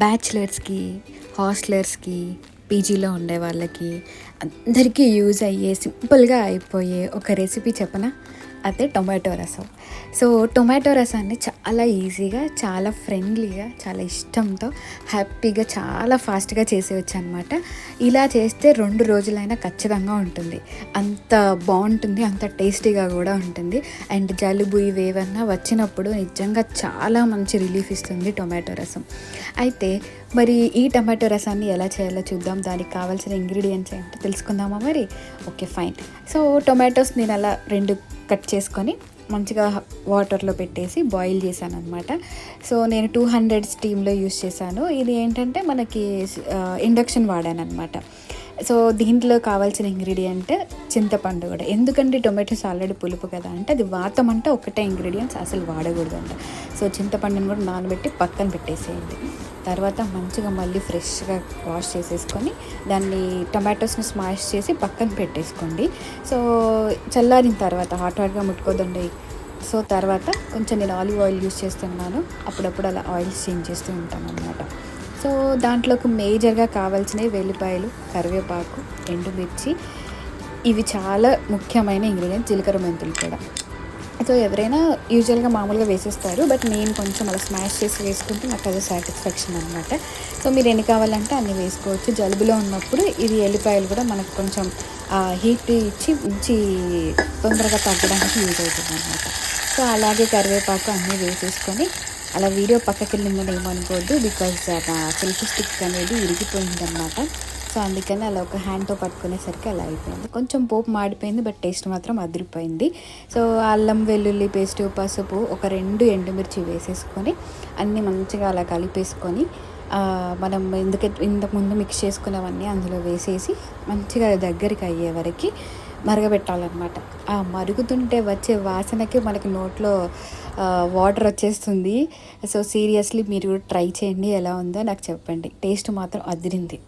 బ్యాచిలర్స్కి, హాస్టలర్స్కి, పీజీలో ఉండే వాళ్ళకి అందరికీ యూజ్ అయ్యే సింపుల్గా అయిపోయే ఒక రెసిపీ చెప్పనా? అదే టొమాటో రసం. సో టొమాటో రసాన్ని చాలా ఈజీగా, చాలా ఫ్రెండ్లీగా, చాలా ఇష్టంతో, హ్యాపీగా, చాలా ఫాస్ట్గా చేసేయచ్చు అనమాట. ఇలా చేస్తే 2 రోజులైనా ఖచ్చితంగా ఉంటుంది. అంత బాగుంటుంది, అంత టేస్టీగా కూడా ఉంటుంది. అండ్ జలుబు ఇవేవన్నా వచ్చినప్పుడు నిజంగా చాలా మంచి రిలీఫ్ ఇస్తుంది టొమాటో రసం. అయితే మరి ఈ టమాటో రసాన్ని ఎలా చేయాలో చూద్దాం. దానికి కావాల్సిన ఇంగ్రీడియంట్స్ ఏంటో తెలుసుకుందామా మరి? Okay, fine. సో టొమాటోస్ నేను అలా 2 కట్ చేసుకొని మంచిగా వాటర్లో పెట్టేసి బాయిల్ చేశాను అనమాట. సో నేను 200 స్టీమ్లో యూస్ చేశాను. ఇది ఏంటంటే మనకి ఇండక్షన్ వాడాను అనమాట. సో దీంట్లో కావాల్సిన ఇంగ్రీడియంట్ చింతపండు కూడా. ఎందుకంటే టొమాటోస్ ఆల్రెడీ పులుపు కదా అంటే అది వాతం అంటే ఒకటే ఇంగ్రీడియంట్స్ అసలు వాడకూడదు అంట. సో చింతపండుని కూడా నానబెట్టి పక్కన పెట్టేసేయండి. తర్వాత మంచిగా మళ్ళీ ఫ్రెష్గా వాష్ చేసేసుకొని దాన్ని టొమాటోస్ని స్మాష్ చేసి పక్కన పెట్టేసుకోండి. సో చల్లారిన తర్వాత హాట్గా ముట్టుకోదండి. సో తర్వాత కొంచెం నేను ఆలివ్ ఆయిల్ యూస్ చేస్తున్నాను. అప్పుడప్పుడు అలా ఆయిల్స్ చేంజ్ చేస్తూ ఉంటాను అన్నమాట. సో దాంట్లోకి మేజర్గా కావాల్సినవి వెల్లిపాయలు, కరివేపాకు, ఎండుమిర్చి, ఇవి చాలా ముఖ్యమైన ఇంగ్రీడియంట్స్. జీలకర్ర, మెంతులు కూడా. సో ఎవరైనా యూజువల్గా మామూలుగా వేసేస్తారు, బట్ నేను కొంచెం అలా స్మాష్ చేసి వేసుకుంటే నాకు అదే సాటిస్ఫాక్షన్ అనమాట. సో మీరు ఎన్ని కావాలంటే అన్ని వేసుకోవచ్చు. జలుబులో ఉన్నప్పుడు ఇది ఎల్లిపాయలు కూడా మనకు కొంచెం హీట్ ఇచ్చి మంచి తొందరగా తగ్గడానికి యూజ్ అవుతుంది అనమాట. సో అలాగే కరివేపాకు అన్నీ వేసేసుకొని అలా వీడియో పక్కకి వెళ్ళిందని ఏమనుకోవద్దు, బికాజ్ నా సెల్ఫీ స్టిక్ అనేది ఇరిగిపోయిందనమాట. సో అందుకని అలా ఒక హ్యాండ్తో పట్టుకునేసరికి అలా అయిపోయింది. కొంచెం పోపు మాడిపోయింది, బట్ టేస్ట్ మాత్రం అదిరిపోయింది. సో అల్లం వెల్లుల్లి పేస్టు, పసుపు, ఒక 2 ఎండుమిర్చి వేసేసుకొని అన్నీ మంచిగా అలా కలిపేసుకొని మనం ఇంతకుముందు మిక్స్ చేసుకున్నవన్నీ అందులో వేసేసి మంచిగా దగ్గరికి అయ్యే వరకు మరగబెట్టాలన్నమాట. ఆ మరుగుతుంటే వచ్చే వాసనకి మనకి నోట్లో వాటర్ వచ్చేస్తుంది. సో సీరియస్లీ మీరు ట్రై చేయండి, ఎలా ఉందో నాకు చెప్పండి. టేస్ట్ మాత్రం అదిరింది.